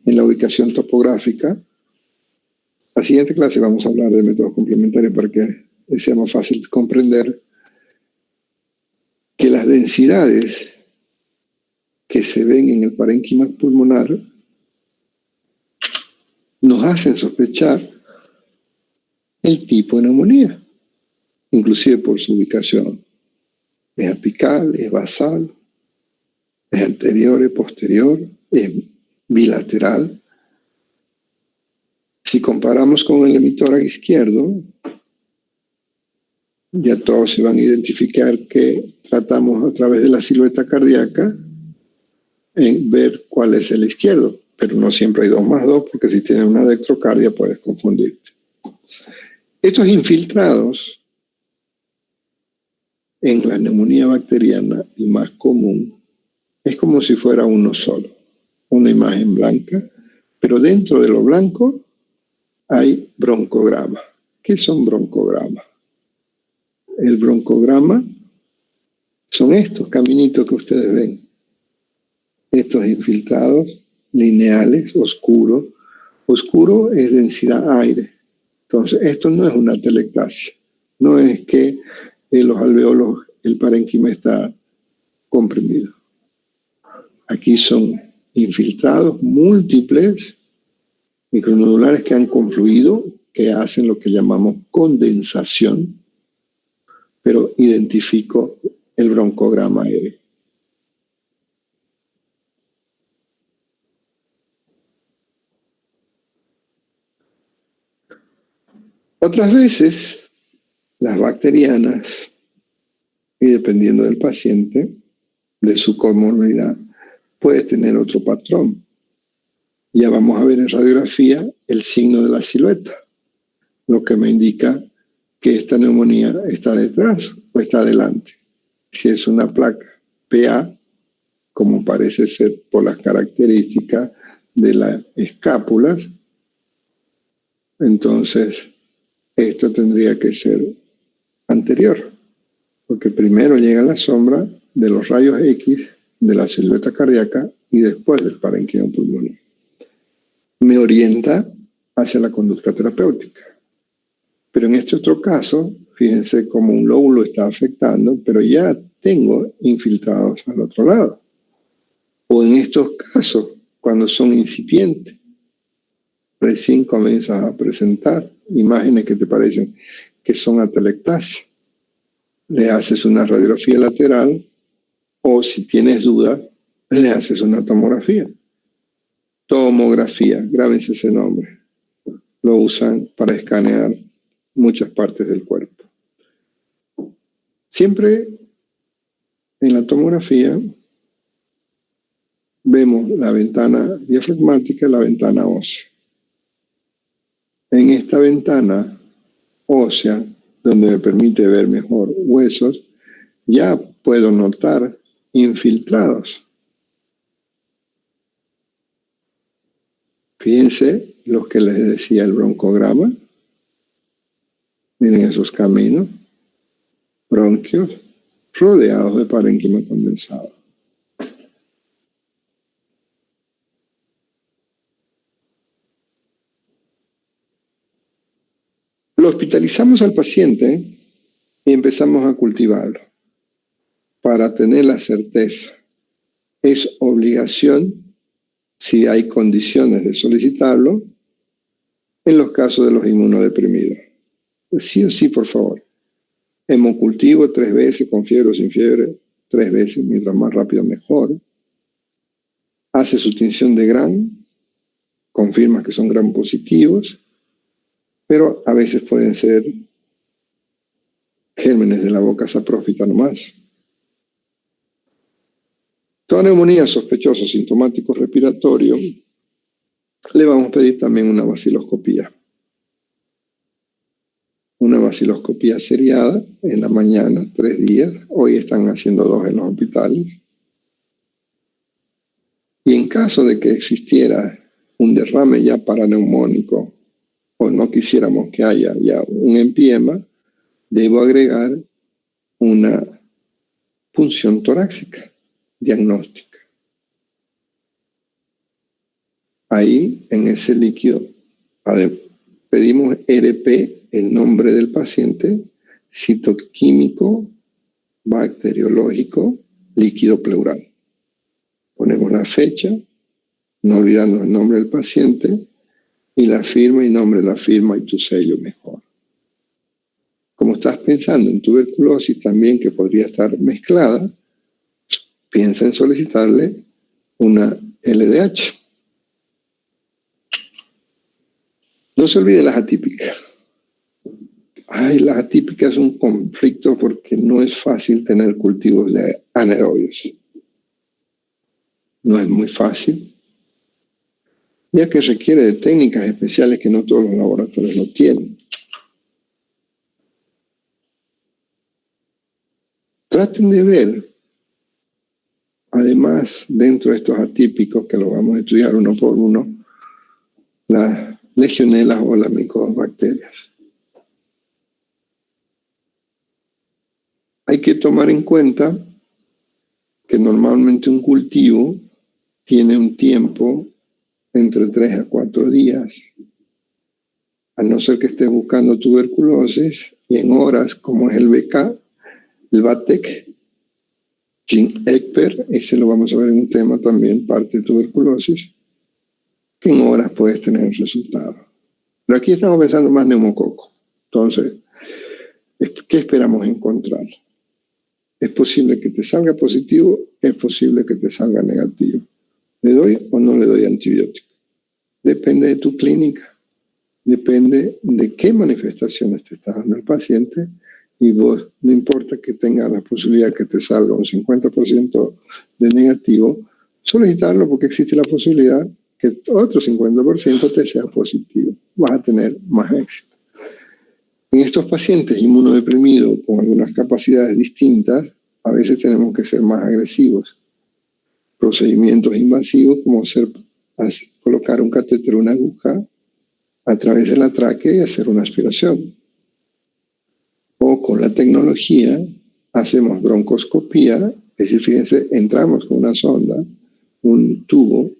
en la ubicación topográfica. La siguiente clase vamos a hablar de métodos complementarios para que sea más fácil comprender que las densidades que se ven en el parénquima pulmonar nos hacen sospechar el tipo de neumonía, inclusive por su ubicación. Es apical, es basal, es anterior, es posterior, es bilateral. Si comparamos con el hemitórax izquierdo, ya todos se van a identificar que tratamos a través de la silueta cardíaca en ver cuál es el izquierdo, pero no siempre hay 2 más 2, porque si tienes una dextrocardia puedes confundirte. Estos infiltrados en la neumonía bacteriana, y más común, es como si fuera uno solo, una imagen blanca, pero dentro de lo blanco hay broncograma. ¿Qué son broncogramas? El broncograma son estos caminitos que ustedes ven, estos infiltrados lineales, oscuros. Oscuro es densidad aire. Entonces, esto no es una atelectasia. No es que los alveolos, el parénquima está comprimido. Aquí son infiltrados múltiples micronodulares que han confluido, que hacen lo que llamamos condensación, pero identifico el broncograma aéreo. Otras veces, las bacterianas, y dependiendo del paciente, de su comorbilidad, puede tener otro patrón. Ya vamos a ver en radiografía el signo de la silueta, lo que me indica que esta neumonía está detrás o está adelante. Si es una placa PA, como parece ser por las características de las escápulas, entonces esto tendría que ser anterior, porque primero llega la sombra de los rayos X de la silueta cardíaca y después del parénquima pulmonar. Me orienta hacia la conducta terapéutica. Pero en este otro caso, fíjense cómo un lóbulo está afectando, pero ya tengo infiltrados al otro lado. O en estos casos, cuando son incipientes, recién comienzas a presentar imágenes que te parecen que son atelectasia. Le haces una radiografía lateral o si tienes dudas, le haces una tomografía. Tomografía, grábense ese nombre. Lo usan para escanear muchas partes del cuerpo. Siempre en la tomografía vemos la ventana diafragmática y la ventana ósea. En esta ventana ósea, donde me permite ver mejor huesos, ya puedo notar infiltrados. Fíjense lo que les decía el broncograma. Miren esos caminos, bronquios, rodeados de parénquima condensado. Lo hospitalizamos al paciente y empezamos a cultivarlo para tener la certeza. Es obligación, si hay condiciones de solicitarlo, en los casos de los inmunodeprimidos. Sí o sí, por favor. Hemocultivo 3 veces, con fiebre o sin fiebre, 3 veces, mientras más rápido mejor. Hace su tinción de Gram, confirma que son Gram positivos, pero a veces pueden ser gérmenes de la boca saprófita nomás. Toda neumonía sospechosa, sintomático respiratorio, le vamos a pedir también una vaciloscopía. Una vaciloscopía seriada en la mañana, 3 días. Hoy están haciendo 2 en los hospitales. Y en caso de que existiera un derrame ya paraneumónico o no quisiéramos que haya ya un empiema, debo agregar una punción torácica diagnóstica. Ahí, en ese líquido, pedimos RP, el nombre del paciente, citoquímico, bacteriológico, líquido pleural. Ponemos la fecha, no olvidando el nombre del paciente, y la firma y nombre de la firma y tu sello mejor. Como estás pensando en tuberculosis también que podría estar mezclada, piensa en solicitarle una LDH. No se olvide las atípicas. Las atípicas es un conflicto porque no es fácil tener cultivos de anaerobios. No es muy fácil, ya que requiere de técnicas especiales que no todos los laboratorios lo tienen. Traten de ver, además, dentro de estos atípicos, que los vamos a estudiar uno por uno, las legionelas o las micobacterias. Hay que tomar en cuenta que normalmente un cultivo tiene un tiempo entre 3 a 4 días, a no ser que estés buscando tuberculosis, y en horas como es el BK, el BATEC, Gene-Ekper, ese lo vamos a ver en un tema también, parte de tuberculosis, que en horas puedes tener el resultado. Pero aquí estamos pensando más neumococo. Entonces, ¿qué esperamos encontrar? Es posible que te salga positivo, es posible que te salga negativo. ¿Le doy o no le doy antibiótico? Depende de tu clínica, depende de qué manifestaciones te está dando el paciente, y vos, no importa que tengas la posibilidad que te salga un 50% de negativo, solicitarlo porque existe la posibilidad que otro 50% te sea positivo. Vas a tener más éxito. En estos pacientes inmunodeprimidos con algunas capacidades distintas, a veces tenemos que ser más agresivos. Procedimientos invasivos como colocar un catéter, una aguja, a través de la tráquea y hacer una aspiración. O con la tecnología hacemos broncoscopía, es decir, fíjense, entramos con una sonda, un tubo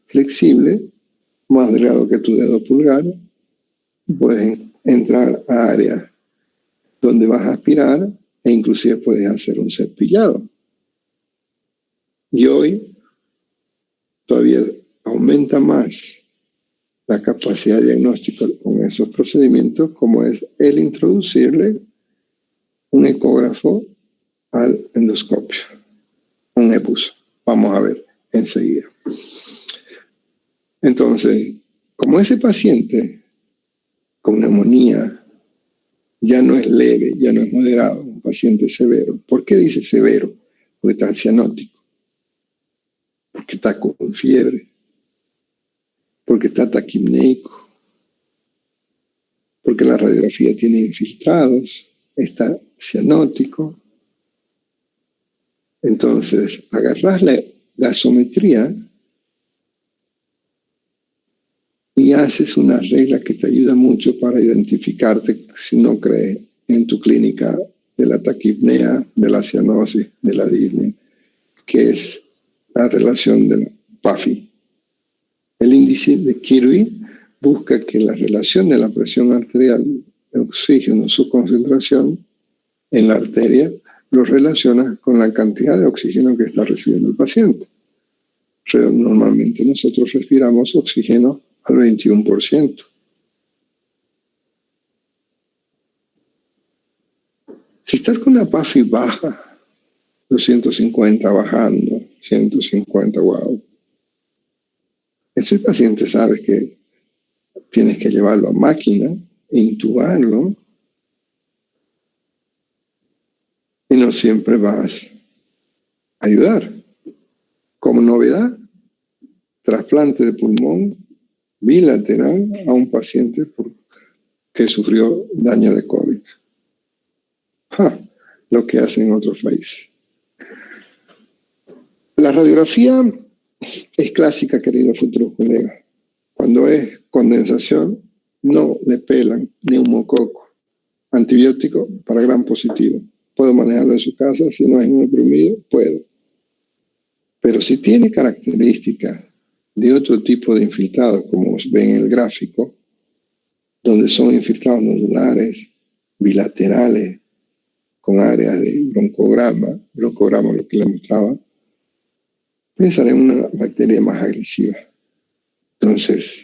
flexible, más delgado que tu dedo pulgar, puedes entrar a áreas donde vas a aspirar e inclusive puedes hacer un cepillado. Y hoy todavía aumenta más la capacidad diagnóstica con esos procedimientos, como es el introducirle un ecógrafo al endoscopio, un EPUS. Vamos a ver enseguida. Entonces, como ese paciente con neumonía ya no es leve, ya no es moderado, un paciente severo. ¿Por qué dice severo? Porque está cianótico. porque está con fiebre, porque está taquipneico, porque la radiografía tiene infiltrados, está cianótico. Entonces, agarrás la gasometría y haces una regla que te ayuda mucho para identificarte si no crees en tu clínica de la taquipnea, de la cianosis, de la disnea, que es la relación de la PAFI. El índice de Kirby busca que la relación de la presión arterial, el oxígeno, su concentración en la arteria, lo relaciona con la cantidad de oxígeno que está recibiendo el paciente. Pero normalmente nosotros respiramos oxígeno al 21%. Si estás con una PAFI baja, 250 bajando, 150, wow. Este paciente sabe que tienes que llevarlo a máquina, intubarlo, y no siempre vas a ayudar. Como novedad, trasplante de pulmón bilateral a un paciente que sufrió daño de COVID. Lo que hacen en otros países. La radiografía es clásica, queridos futuros colegas. Cuando es condensación, no le pelan neumococo. Antibiótico para gram positivo. Puedo manejarlo en su casa, si no es inmunodeprimido, puedo. Pero si tiene características de otro tipo de infiltrados, como ven en el gráfico, donde son infiltrados nodulares, bilaterales, con áreas de broncograma lo que le mostraba, pensaré en una bacteria más agresiva. Entonces,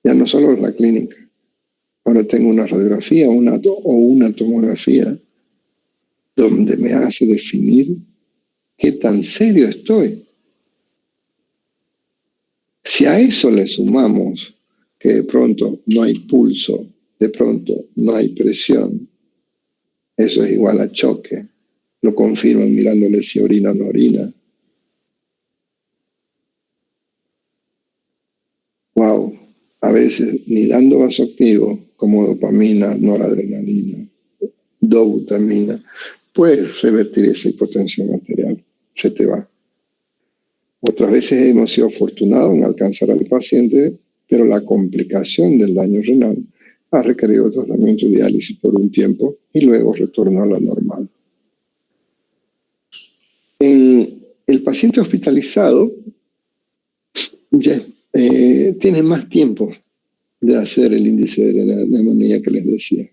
ya no solo es la clínica, ahora tengo una radiografía o una tomografía donde me hace definir qué tan serio estoy. Si a eso le sumamos que de pronto no hay pulso, de pronto no hay presión, eso es igual a choque. Lo confirman mirándole si orina o no orina. Wow, a veces ni dando vasoactivo como dopamina, noradrenalina, dobutamina, puedes revertir esa hipotensión arterial, se te va. Otras veces hemos sido afortunados en alcanzar al paciente, pero la complicación del daño renal ha requerido tratamiento de diálisis por un tiempo y luego retorno a la normal. En el paciente hospitalizado ya tiene más tiempo de hacer el índice de neumonía que les decía.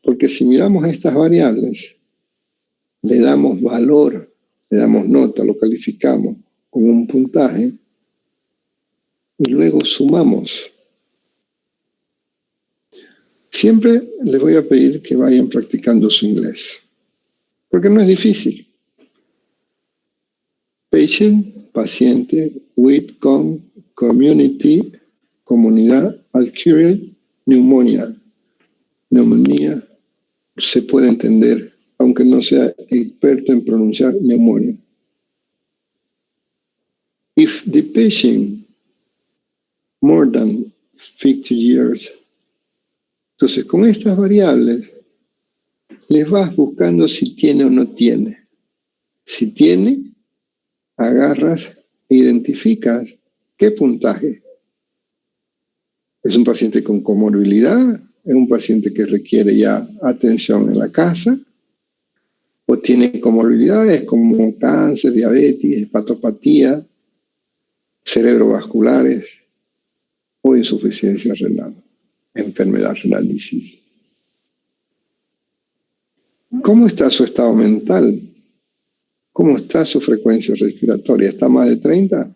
Porque si miramos estas variables, le damos valor, le damos nota, lo calificamos con un puntaje y luego sumamos. Siempre les voy a pedir que vayan practicando su inglés, porque no es difícil. Patient, paciente, with, con, community, comunidad, acquired, pneumonia. Neumonía se puede entender, aunque no sea experto en pronunciar neumonía. If the patient more than 50 years, entonces con estas variables les vas buscando si tiene o no tiene. Si tiene, agarras e identificas qué puntaje. ¿Es un paciente con comorbilidad? ¿Es un paciente que requiere ya atención en la casa? ¿O tiene comorbilidades como cáncer, diabetes, hepatopatía, cerebrovasculares o insuficiencia renal, enfermedad renal disease? ¿Cómo está su estado mental? ¿Cómo está su frecuencia respiratoria? ¿Está más de 30?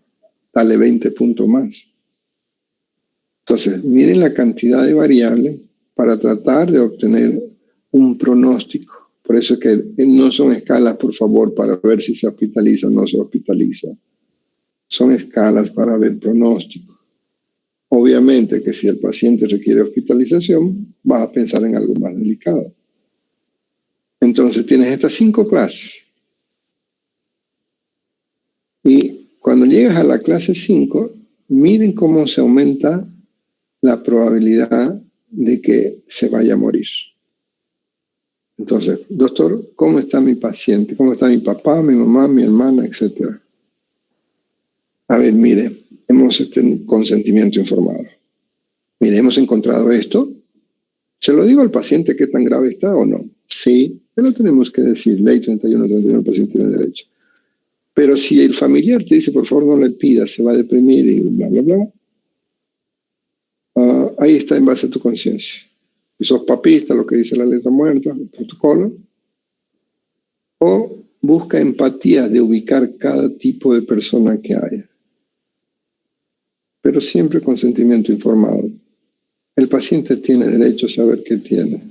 Dale 20 puntos más. Entonces, miren la cantidad de variables para tratar de obtener un pronóstico. Por eso es que no son escalas, por favor, para ver si se hospitaliza o no se hospitaliza. Son escalas para ver pronóstico. Obviamente que si el paciente requiere hospitalización, vas a pensar en algo más delicado. Entonces, tienes estas 5 clases. Y Cuando llegas a la clase 5, miren cómo se aumenta la probabilidad de que se vaya a morir. Entonces, doctor, ¿cómo está mi paciente? ¿Cómo está mi papá, mi mamá, mi hermana, etcétera? A ver, mire, hemos consentimiento informado. Mire, hemos encontrado esto. ¿Se lo digo al paciente qué tan grave está o no? Sí, pero tenemos que decir, ley 31, el paciente tiene derecho. Pero si el familiar te dice, por favor, no le pidas, se va a deprimir y bla, bla, bla, ahí está en base a tu conciencia. Si sos papista, lo que dice la letra muerta, el protocolo, o busca empatía de ubicar cada tipo de persona que haya. Pero siempre con sentimiento informado. El paciente tiene derecho a saber qué tiene.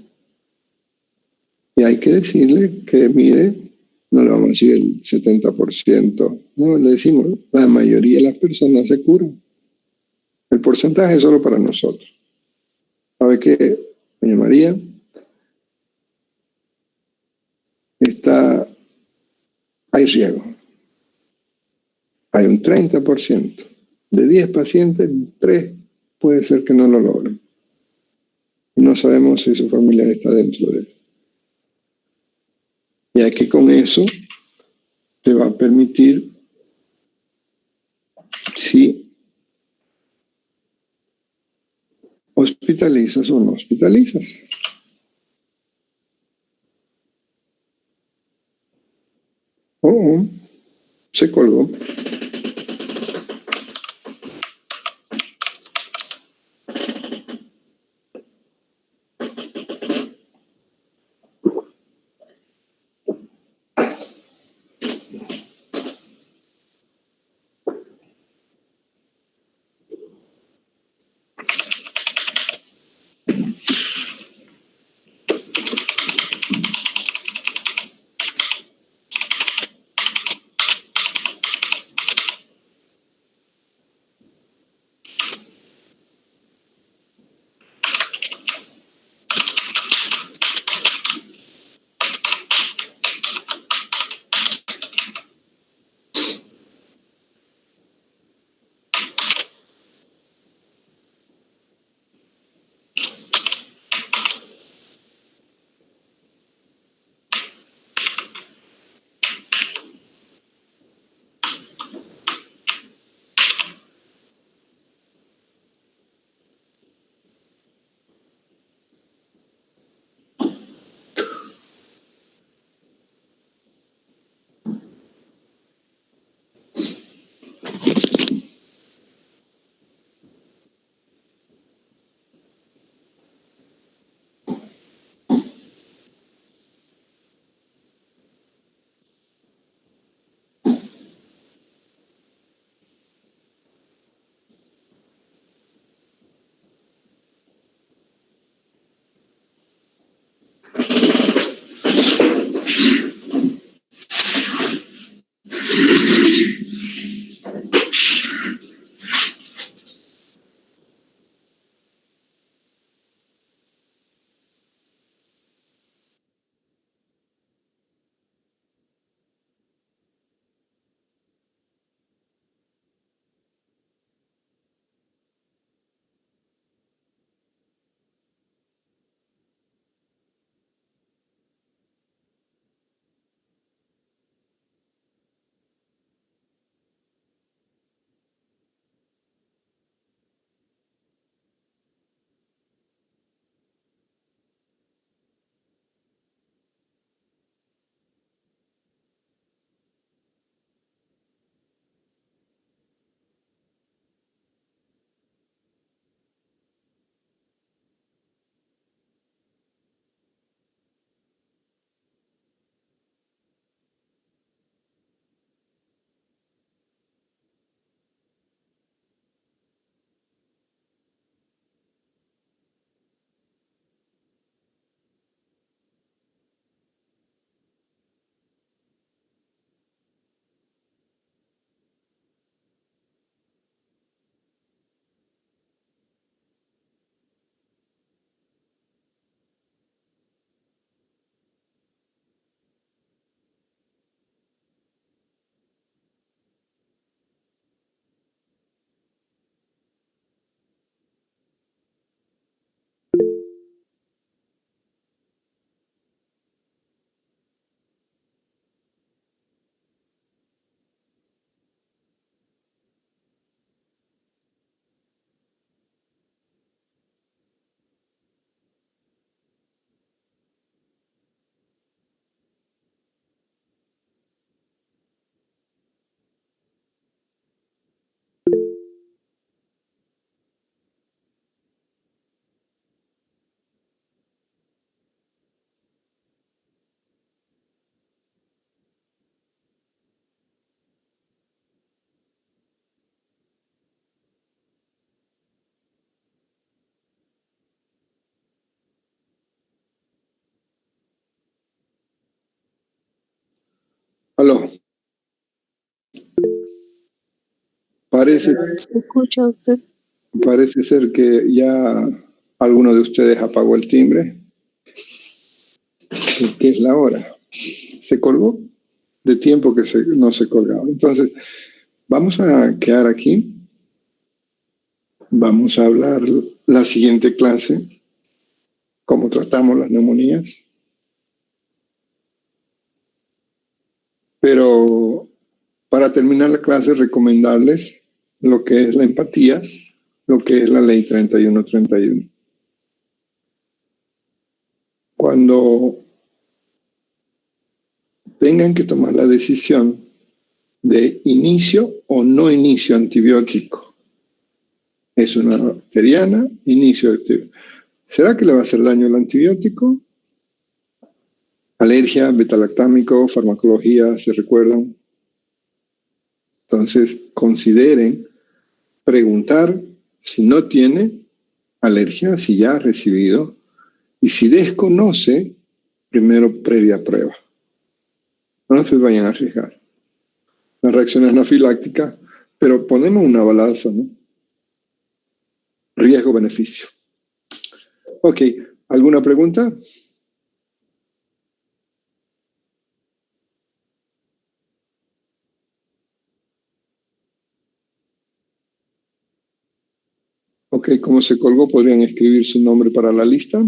Y hay que decirle que, mire, no le vamos a decir el 70%, no, le decimos, la mayoría de las personas se curan. El porcentaje es solo para nosotros. ¿Sabe qué, doña María? Hay riesgo. Hay un 30%. De 10 pacientes, 3 puede ser que no lo logren. Y no sabemos si su familiar está dentro de él. Y aquí con eso te va a permitir si hospitalizas o no hospitalizas. Oh, se colgó. Aló. Parece, Se escucha, doctor. parece ser que ya alguno de ustedes apagó el timbre. ¿Qué es la hora? ¿Se colgó? De tiempo que no se colgaba. Entonces, vamos a quedar aquí. Vamos a hablar la siguiente clase, cómo tratamos las neumonías. Pero para terminar la clase, recomendarles lo que es la empatía, lo que es la ley 3131. Cuando tengan que tomar la decisión de inicio o no inicio antibiótico, es una bacteriana, inicio de antibiótico. ¿Será que le va a hacer daño el antibiótico? Alergia, betalactámico, farmacología, ¿se recuerdan? Entonces, consideren preguntar si no tiene alergia, si ya ha recibido, y si desconoce, primero previa prueba. No se vayan a arriesgar. La reacción es anafiláctica, pero ponemos una balanza, ¿no? Riesgo-beneficio. Ok, ¿alguna pregunta? Ok, como se colgó, podrían escribir su nombre para la lista.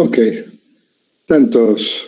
Ok, tantos